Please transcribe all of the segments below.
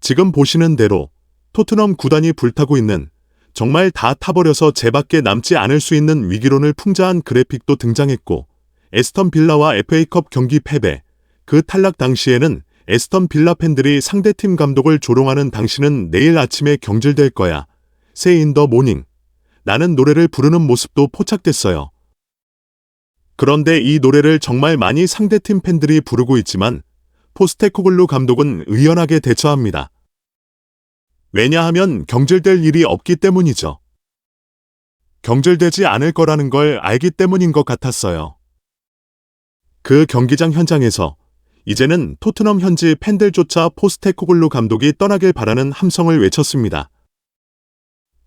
지금 보시는 대로 토트넘 구단이 불타고 있는, 정말 다 타버려서 쟤밖에 남지 않을 수 있는 위기론을 풍자한 그래픽도 등장했고, 에스턴 빌라와 FA컵 경기 패배, 그 탈락 당시에는 에스턴 빌라 팬들이 상대팀 감독을 조롱하는 당신은 내일 아침에 경질될 거야, Say in the morning, 라는 노래를 부르는 모습도 포착됐어요. 그런데 이 노래를 정말 많이 상대팀 팬들이 부르고 있지만 포스테코글루 감독은 의연하게 대처합니다. 왜냐하면 경질될 일이 없기 때문이죠. 경질되지 않을 거라는 걸 알기 때문인 것 같았어요. 그 경기장 현장에서 이제는 토트넘 현지 팬들조차 포스테코글루 감독이 떠나길 바라는 함성을 외쳤습니다.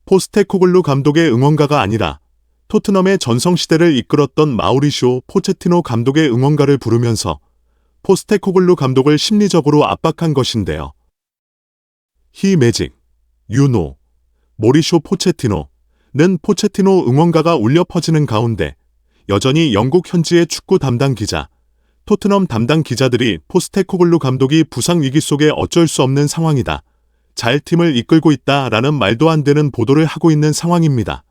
포스테코글루 감독의 응원가가 아니라 토트넘의 전성시대를 이끌었던 마우리시오 포체티노 감독의 응원가를 부르면서 포스테코글루 감독을 심리적으로 압박한 것인데요. He Magic, You Know, 모리쇼 포체티노는 포체티노 응원가가 울려 퍼지는 가운데 여전히 영국 현지의 축구 담당 기자, 토트넘 담당 기자들이 포스테코글루 감독이 부상 위기 속에 어쩔 수 없는 상황이다, 잘 팀을 이끌고 있다라는 말도 안 되는 보도를 하고 있는 상황입니다.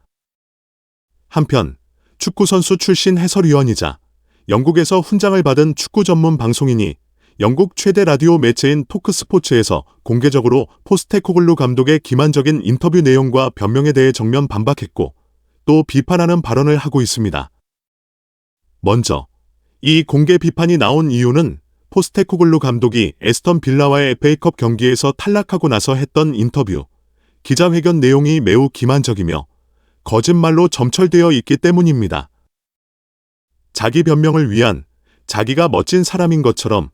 한편 축구선수 출신 해설위원이자 영국에서 훈장을 받은 축구 전문 방송인이 영국 최대 라디오 매체인 토크스포츠에서 공개적으로 포스테코글루 감독의 기만적인 인터뷰 내용과 변명에 대해 정면 반박했고 또 비판하는 발언을 하고 있습니다. 먼저 이 공개 비판이 나온 이유는 포스테코글루 감독이 에스턴 빌라와의 FA컵 경기에서 탈락하고 나서 했던 인터뷰, 기자회견 내용이 매우 기만적이며 거짓말로 점철되어 있기 때문입니다. 자기 변명을 위한, 자기가 멋진 사람인 것처럼,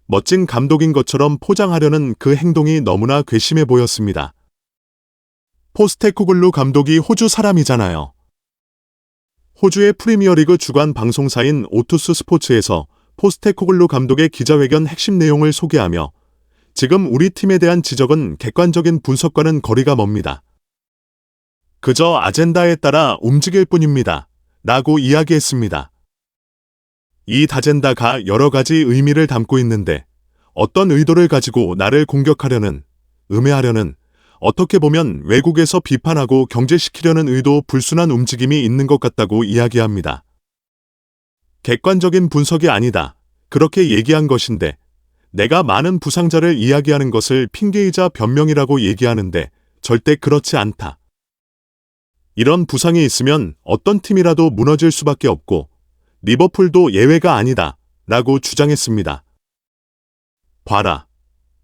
멋진 감독인 것처럼 포장하려는 그 행동이 너무나 괘씸해 보였습니다. 포스테코글루 감독이 호주 사람이잖아요. 호주의 프리미어리그 주간 방송사인 오투스 스포츠에서 포스테코글루 감독의 기자회견 핵심 내용을 소개하며 지금 우리 팀에 대한 지적은 객관적인 분석과는 거리가 멉니다. 그저 아젠다에 따라 움직일 뿐입니다, 라고 이야기했습니다. 이 다젠다가 여러 가지 의미를 담고 있는데 어떤 의도를 가지고 나를 공격하려는, 음해하려는, 어떻게 보면 외국에서 비판하고 경제시키려는 의도 불순한 움직임이 있는 것 같다고 이야기합니다. 객관적인 분석이 아니다, 그렇게 얘기한 것인데 내가 많은 부상자를 이야기하는 것을 핑계이자 변명이라고 얘기하는데 절대 그렇지 않다. 이런 부상이 있으면 어떤 팀이라도 무너질 수밖에 없고 리버풀도 예외가 아니다, 라고 주장했습니다. 봐라,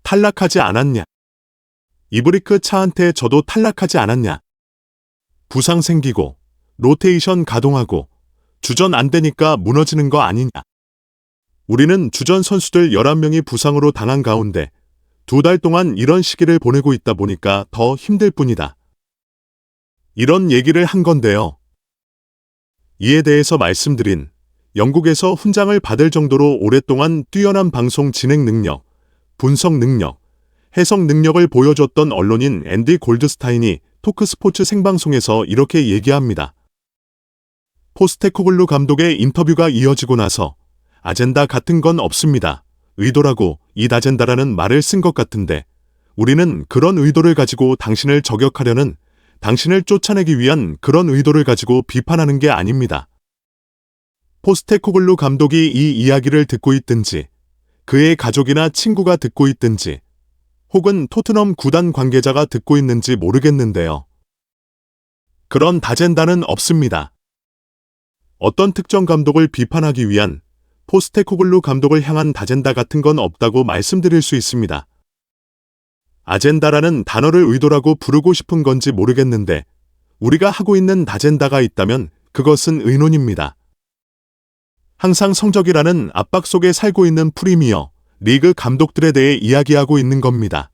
탈락하지 않았냐? 이브리크 차한테 저도 탈락하지 않았냐? 부상 생기고 로테이션 가동하고 주전 안 되니까 무너지는 거 아니냐? 우리는 주전 선수들 11명이 부상으로 당한 가운데 2달 동안 이런 시기를 보내고 있다 보니까 더 힘들 뿐이다. 이런 얘기를 한 건데요. 이에 대해서 말씀드린 영국에서 훈장을 받을 정도로 오랫동안 뛰어난 방송 진행 능력, 분석 능력, 해석 능력을 보여줬던 언론인 앤디 골드스타인이 토크스포츠 생방송에서 이렇게 얘기합니다. 포스테코글루 감독의 인터뷰가 이어지고 나서 아젠다 같은 건 없습니다, 의도라고 이 아젠다라는 말을 쓴 것 같은데 우리는 그런 의도를 가지고 당신을 저격하려는, 당신을 쫓아내기 위한 그런 의도를 가지고 비판하는 게 아닙니다. 포스테코글루 감독이 이 이야기를 듣고 있든지 그의 가족이나 친구가 듣고 있든지 혹은 토트넘 구단 관계자가 듣고 있는지 모르겠는데요. 그런 다젠다는 없습니다. 어떤 특정 감독을 비판하기 위한, 포스테코글루 감독을 향한 다젠다 같은 건 없다고 말씀드릴 수 있습니다. 아젠다라는 단어를 의도라고 부르고 싶은 건지 모르겠는데 우리가 하고 있는 다젠다가 있다면 그것은 의논입니다. 항상 성적이라는 압박 속에 살고 있는 프리미어 리그 감독들에 대해 이야기하고 있는 겁니다.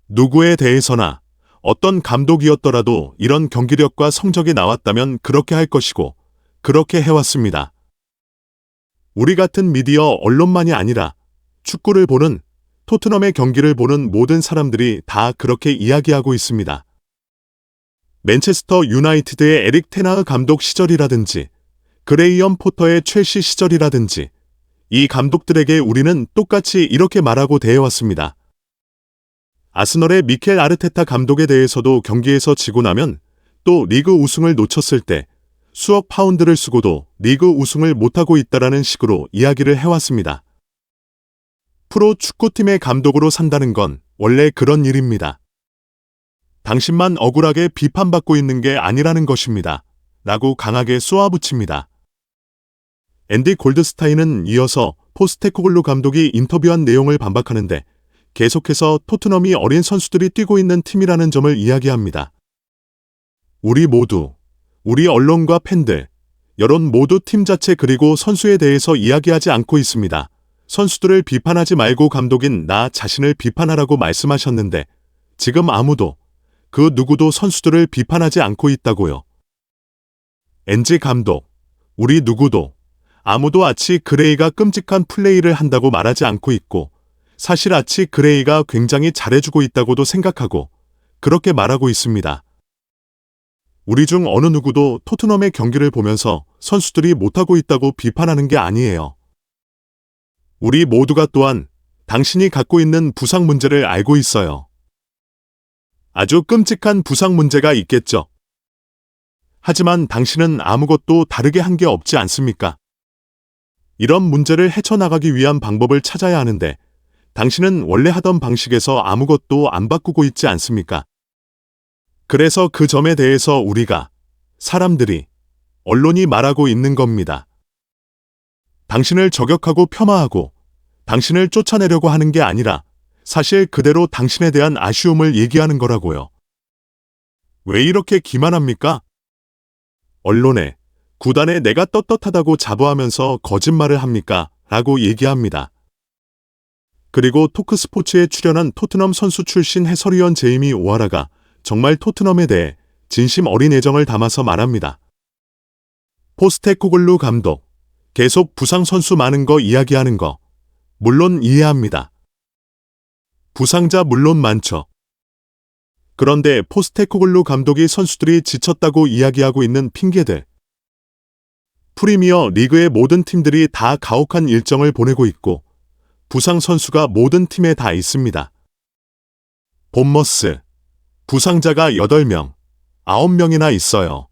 누구에 대해서나 어떤 감독이었더라도 이런 경기력과 성적이 나왔다면 그렇게 할 것이고 그렇게 해왔습니다. 우리 같은 미디어 언론만이 아니라 축구를 보는, 토트넘의 경기를 보는 모든 사람들이 다 그렇게 이야기하고 있습니다. 맨체스터 유나이티드의 에릭 테나흐 감독 시절이라든지 그레이엄 포터의 첼시 시절이라든지 이 감독들에게 우리는 똑같이 이렇게 말하고 대해왔습니다. 아스널의 미켈 아르테타 감독에 대해서도 경기에서 지고 나면 또 리그 우승을 놓쳤을 때 수억 파운드를 쓰고도 리그 우승을 못하고 있다라는 식으로 이야기를 해왔습니다. 프로 축구팀의 감독으로 산다는 건 원래 그런 일입니다. 당신만 억울하게 비판받고 있는 게 아니라는 것입니다. 라고 강하게 쏘아붙입니다. 앤디 골드스타인은 이어서 포스테코글루 감독이 인터뷰한 내용을 반박하는데 계속해서 토트넘이 어린 선수들이 뛰고 있는 팀이라는 점을 이야기합니다. 우리 모두, 우리 언론과 팬들, 여론 모두 팀 자체 그리고 선수에 대해서 이야기하지 않고 있습니다. 선수들을 비판하지 말고 감독인 나 자신을 비판하라고 말씀하셨는데 지금 아무도, 그 누구도 선수들을 비판하지 않고 있다고요. 엔지 감독, 우리 누구도, 아무도 아치 그레이가 끔찍한 플레이를 한다고 말하지 않고 있고 사실 아치 그레이가 굉장히 잘해주고 있다고도 생각하고 그렇게 말하고 있습니다. 우리 중 어느 누구도 토트넘의 경기를 보면서 선수들이 못하고 있다고 비판하는 게 아니에요. 우리 모두가 또한 당신이 갖고 있는 부상 문제를 알고 있어요. 아주 끔찍한 부상 문제가 있겠죠. 하지만 당신은 아무것도 다르게 한 게 없지 않습니까? 이런 문제를 헤쳐나가기 위한 방법을 찾아야 하는데 당신은 원래 하던 방식에서 아무것도 안 바꾸고 있지 않습니까? 그래서 그 점에 대해서 우리가, 사람들이, 언론이 말하고 있는 겁니다. 당신을 저격하고 폄하하고 당신을 쫓아내려고 하는 게 아니라 사실 그대로 당신에 대한 아쉬움을 얘기하는 거라고요. 왜 이렇게 기만합니까? 언론에, 구단에 내가 떳떳하다고 자부하면서 거짓말을 합니까? 라고 얘기합니다. 그리고 토크스포츠에 출연한 토트넘 선수 출신 해설위원 제이미 오하라가 정말 토트넘에 대해 진심 어린 애정을 담아서 말합니다. 포스테코글루 감독, 계속 부상 선수 많은 거 이야기하는 거, 물론 이해합니다. 부상자 물론 많죠. 그런데 포스테코글루 감독이 선수들이 지쳤다고 이야기하고 있는 핑계들. 프리미어 리그의 모든 팀들이 다 가혹한 일정을 보내고 있고 부상 선수가 모든 팀에 다 있습니다. 본머스, 부상자가 8명, 9명이나 있어요.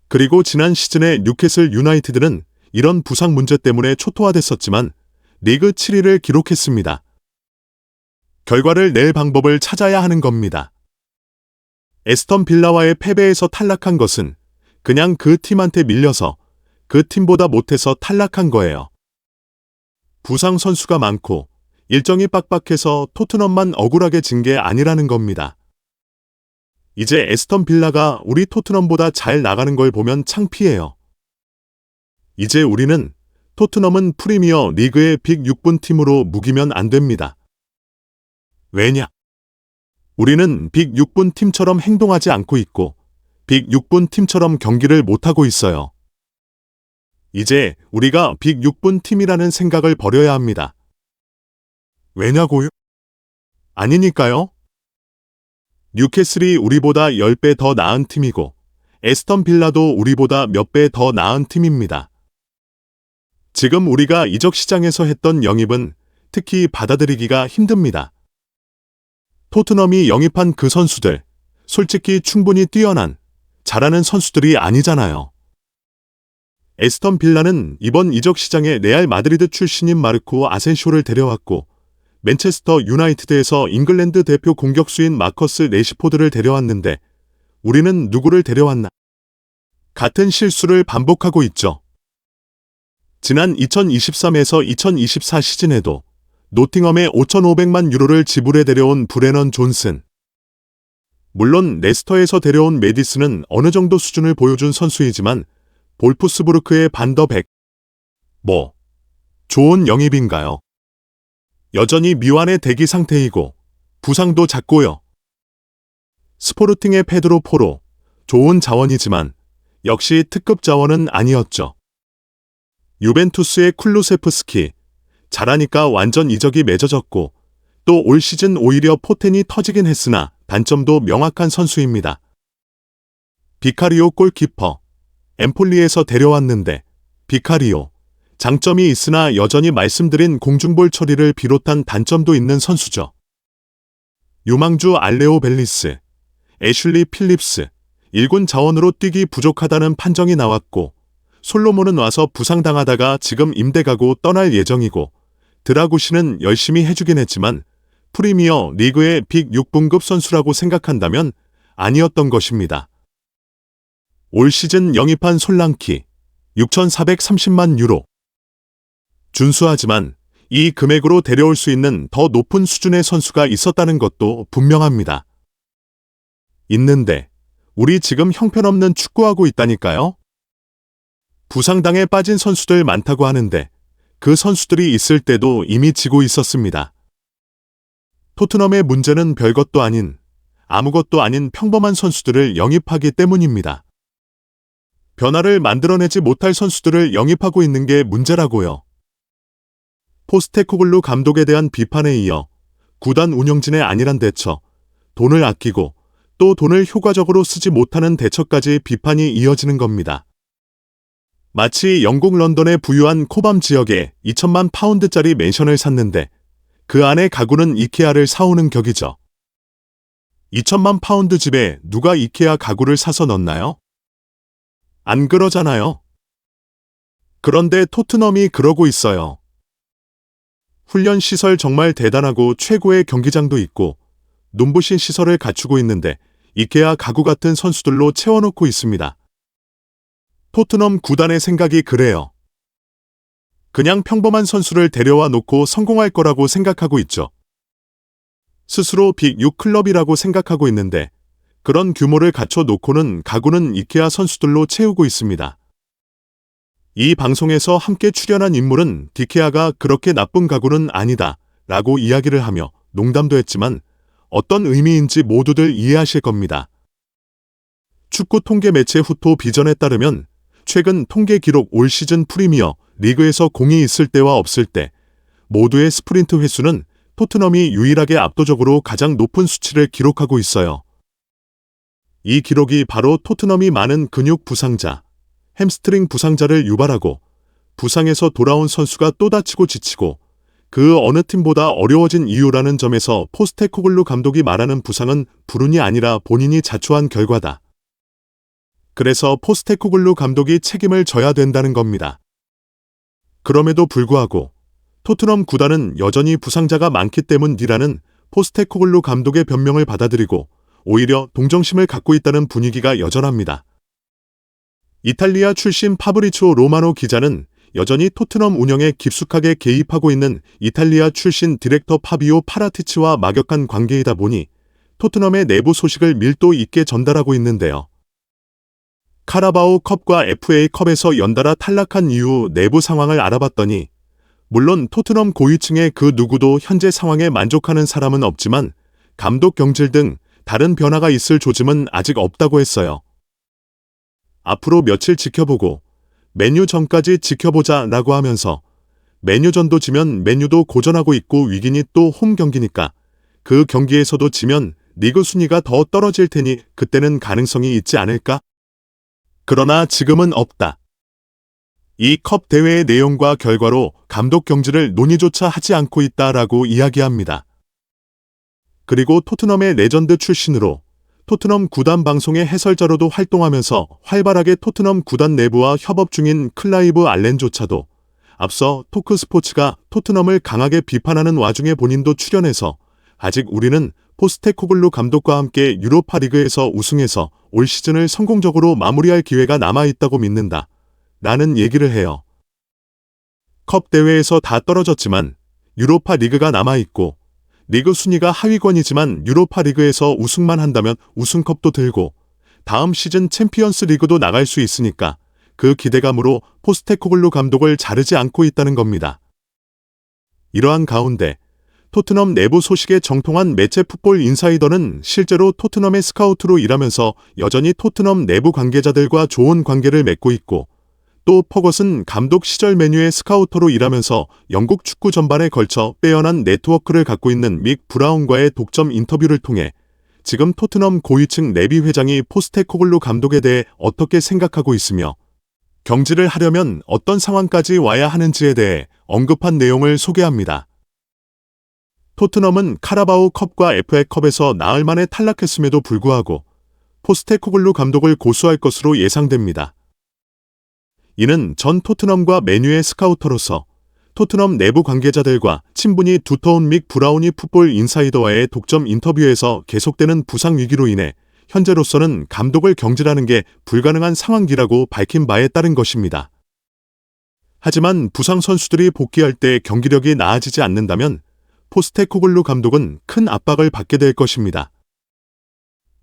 그리고 지난 시즌에 뉴캐슬 유나이티드는 이런 부상 문제 때문에 초토화됐었지만 리그 7위를 기록했습니다. 결과를 낼 방법을 찾아야 하는 겁니다. 에스턴 빌라와의 패배에서 탈락한 것은 그냥 그 팀한테 밀려서 그 팀보다 못해서 탈락한 거예요. 부상 선수가 많고 일정이 빡빡해서 토트넘만 억울하게 진 게 아니라는 겁니다. 이제 에스턴 빌라가 우리 토트넘보다 잘 나가는 걸 보면 창피해요. 이제 우리는 토트넘은 프리미어 리그의 빅 6분 팀으로 묵이면 안 됩니다. 왜냐? 우리는 빅 6분 팀처럼 행동하지 않고 있고 빅 6분 팀처럼 경기를 못하고 있어요. 이제 우리가 빅 6분 팀이라는 생각을 버려야 합니다. 왜냐고요? 아니니까요. 뉴캐슬이 우리보다 10배 더 나은 팀이고 에스턴 빌라도 우리보다 몇 배 더 나은 팀입니다. 지금 우리가 이적 시장에서 했던 영입은 특히 받아들이기가 힘듭니다. 토트넘이 영입한 그 선수들, 솔직히 충분히 뛰어난, 잘하는 선수들이 아니잖아요. 에스턴 빌라는 이번 이적 시장에 레알 마드리드 출신인 마르코 아센쇼를 데려왔고 맨체스터 유나이티드에서 잉글랜드 대표 공격수인 마커스 레시포드를 데려왔는데 우리는 누구를 데려왔나? 같은 실수를 반복하고 있죠. 지난 2023에서 2024 시즌에도 노팅엄에 5,500만 유로를 지불해 데려온 브레넌 존슨. 물론 레스터에서 데려온 메디슨은 어느 정도 수준을 보여준 선수이지만 볼프스부르크의 반더백. 좋은 영입인가요? 여전히 미완의 대기 상태이고 부상도 잦고요. 스포르팅의 페드로 포로. 좋은 자원이지만 역시 특급 자원은 아니었죠. 유벤투스의 쿨루세프스키. 잘하니까 완전 이적이 맺어졌고 또 올 시즌 오히려 포텐이 터지긴 했으나 단점도 명확한 선수입니다. 비카리오 골키퍼. 엠폴리에서 데려왔는데 비카리오. 장점이 있으나 여전히 말씀드린 공중볼 처리를 비롯한 단점도 있는 선수죠. 유망주 알레오 벨리스, 애슐리 필립스, 1군 자원으로 뛰기 부족하다는 판정이 나왔고, 솔로몬은 와서 부상당하다가 지금 임대 가고 떠날 예정이고, 드라구시는 열심히 해주긴 했지만 프리미어 리그의 빅 6분급 선수라고 생각한다면 아니었던 것입니다. 올 시즌 영입한 솔랑키 6,430만 유로. 준수하지만 이 금액으로 데려올 수 있는 더 높은 수준의 선수가 있었다는 것도 분명합니다. 있는데 우리 지금 형편없는 축구하고 있다니까요? 부상당해 빠진 선수들 많다고 하는데 그 선수들이 있을 때도 이미 지고 있었습니다. 토트넘의 문제는 별것도 아닌, 아무것도 아닌 평범한 선수들을 영입하기 때문입니다. 변화를 만들어내지 못할 선수들을 영입하고 있는 게 문제라고요. 포스테코글루 감독에 대한 비판에 이어 구단 운영진의 안일한 대처, 돈을 아끼고 또 돈을 효과적으로 쓰지 못하는 대처까지 비판이 이어지는 겁니다. 마치 영국 런던의 부유한 코밤 지역에 2천만 파운드짜리 맨션을 샀는데 그 안에 가구는 이케아를 사오는 격이죠. 2천만 파운드 집에 누가 이케아 가구를 사서 넣나요? 안 그러잖아요. 그런데 토트넘이 그러고 있어요. 훈련 시설 정말 대단하고 최고의 경기장도 있고 눈부신 시설을 갖추고 있는데 이케아 가구 같은 선수들로 채워놓고 있습니다. 토트넘 구단의 생각이 그래요. 그냥 평범한 선수를 데려와 놓고 성공할 거라고 생각하고 있죠. 스스로 빅6 클럽이라고 생각하고 있는데 그런 규모를 갖춰 놓고는 가구는 이케아 선수들로 채우고 있습니다. 이 방송에서 함께 출연한 인물은 디케아가 그렇게 나쁜 가구는 아니다 라고 이야기를 하며 농담도 했지만 어떤 의미인지 모두들 이해하실 겁니다. 축구 통계 매체 후토 비전에 따르면 최근 통계 기록 올 시즌 프리미어 리그에서 공이 있을 때와 없을 때 모두의 스프린트 횟수는 토트넘이 유일하게 압도적으로 가장 높은 수치를 기록하고 있어요. 이 기록이 바로 토트넘이 많은 근육 부상자, 햄스트링 부상자를 유발하고 부상에서 돌아온 선수가 또 다치고 지치고 그 어느 팀보다 어려워진 이유라는 점에서 포스테코글루 감독이 말하는 부상은 불운이 아니라 본인이 자초한 결과다. 그래서 포스테코글루 감독이 책임을 져야 된다는 겁니다. 그럼에도 불구하고 토트넘 구단은 여전히 부상자가 많기 때문이라는 포스테코글루 감독의 변명을 받아들이고 오히려 동정심을 갖고 있다는 분위기가 여전합니다. 이탈리아 출신 파브리치오 로마노 기자는 여전히 토트넘 운영에 깊숙하게 개입하고 있는 이탈리아 출신 디렉터 파비오 파라티치와 막역한 관계이다 보니 토트넘의 내부 소식을 밀도 있게 전달하고 있는데요. 카라바오 컵과 FA컵에서 연달아 탈락한 이후 내부 상황을 알아봤더니 물론 토트넘 고위층의 그 누구도 현재 상황에 만족하는 사람은 없지만 감독 경질 등 다른 변화가 있을 조짐은 아직 없다고 했어요. 앞으로 며칠 지켜보고 맨유전까지 지켜보자 라고 하면서 맨유전도 지면 맨유도 고전하고 있고 위기니 또 홈 경기니까 그 경기에서도 지면 리그 순위가 더 떨어질 테니 그때는 가능성이 있지 않을까? 그러나 지금은 없다. 이 컵 대회의 내용과 결과로 감독 경질을 논의조차 하지 않고 있다라고 이야기합니다. 그리고 토트넘의 레전드 출신으로 토트넘 구단 방송의 해설자로도 활동하면서 활발하게 토트넘 구단 내부와 협업 중인 클라이브 알렌조차도 앞서 토크스포츠가 토트넘을 강하게 비판하는 와중에 본인도 출연해서 아직 우리는 포스테코글루 감독과 함께 유로파 리그에서 우승해서 올 시즌을 성공적으로 마무리할 기회가 남아있다고 믿는다 라는 얘기를 해요. 컵 대회에서 다 떨어졌지만 유로파 리그가 남아있고 리그 순위가 하위권이지만 유로파 리그에서 우승만 한다면 우승컵도 들고 다음 시즌 챔피언스 리그도 나갈 수 있으니까 그 기대감으로 포스테코글루 감독을 자르지 않고 있다는 겁니다. 이러한 가운데 토트넘 내부 소식에 정통한 매체 풋볼 인사이더는 실제로 토트넘의 스카우트로 일하면서 여전히 토트넘 내부 관계자들과 좋은 관계를 맺고 있고 또 퍼거슨 감독 시절 메뉴의 스카우터로 일하면서 영국 축구 전반에 걸쳐 빼어난 네트워크를 갖고 있는 믹 브라운과의 독점 인터뷰를 통해 지금 토트넘 고위층 내비 회장이 포스테코글루 감독에 대해 어떻게 생각하고 있으며 경질을 하려면 어떤 상황까지 와야 하는지에 대해 언급한 내용을 소개합니다. 토트넘은 카라바오 컵과 FA컵에서 나흘 만에 탈락했음에도 불구하고 포스테코글루 감독을 고수할 것으로 예상됩니다. 이는 전 토트넘과 맨유의 스카우터로서 토트넘 내부 관계자들과 친분이 두터운 믹 브라우니 풋볼 인사이더와의 독점 인터뷰에서 계속되는 부상 위기로 인해 현재로서는 감독을 경질하는 게 불가능한 상황이라고 밝힌 바에 따른 것입니다. 하지만 부상 선수들이 복귀할 때 경기력이 나아지지 않는다면 포스테코글루 감독은 큰 압박을 받게 될 것입니다.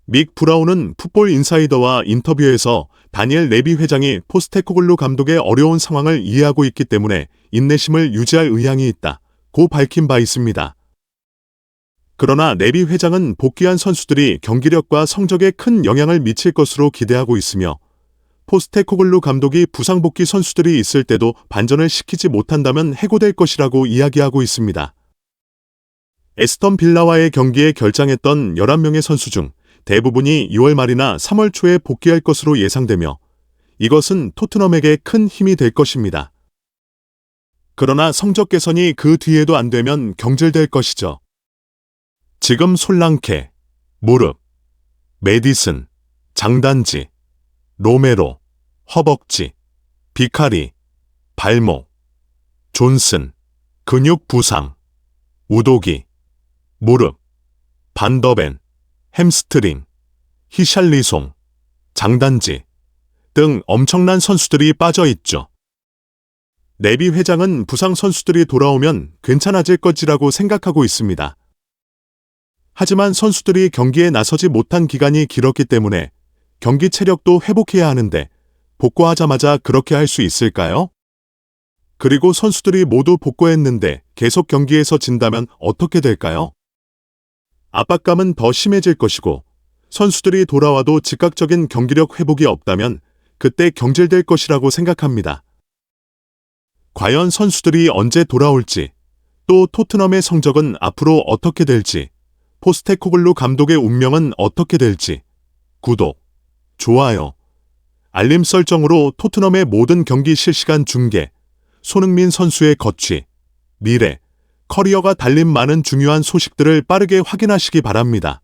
믹 브라운은 풋볼 인사이더와 인터뷰에서 다니엘 레비 회장이 포스테코글루 감독의 어려운 상황을 이해하고 있기 때문에 인내심을 유지할 의향이 있다고 밝힌 바 있습니다. 그러나 레비 회장은 복귀한 선수들이 경기력과 성적에 큰 영향을 미칠 것으로 기대하고 있으며 포스테코글루 감독이 부상 복귀 선수들이 있을 때도 반전을 시키지 못한다면 해고될 것이라고 이야기하고 있습니다. 에스턴 빌라와의 경기에 결장했던 11명의 선수 중 대부분이 2월 말이나 3월 초에 복귀할 것으로 예상되며 이것은 토트넘에게 큰 힘이 될 것입니다. 그러나 성적 개선이 그 뒤에도 안 되면 경질될 것이죠. 지금 솔랑케, 무릎, 메디슨, 장단지, 로메로, 허벅지, 비카리, 발목, 존슨, 근육 부상, 우도기, 무릎, 반더벤, 햄스트링, 히샬리송, 장단지 등 엄청난 선수들이 빠져 있죠. 레비 회장은 부상 선수들이 돌아오면 괜찮아질 것이라고 생각하고 있습니다. 하지만 선수들이 경기에 나서지 못한 기간이 길었기 때문에 경기 체력도 회복해야 하는데 복구하자마자 그렇게 할 수 있을까요? 그리고 선수들이 모두 복구했는데 계속 경기에서 진다면 어떻게 될까요? 압박감은 더 심해질 것이고 선수들이 돌아와도 즉각적인 경기력 회복이 없다면 그때 경질될 것이라고 생각합니다. 과연 선수들이 언제 돌아올지, 또 토트넘의 성적은 앞으로 어떻게 될지, 포스테코글루 감독의 운명은 어떻게 될지 구독, 좋아요, 알림 설정으로 토트넘의 모든 경기 실시간 중계, 손흥민 선수의 거취, 미래, 커리어가 달린 많은 중요한 소식들을 빠르게 확인하시기 바랍니다.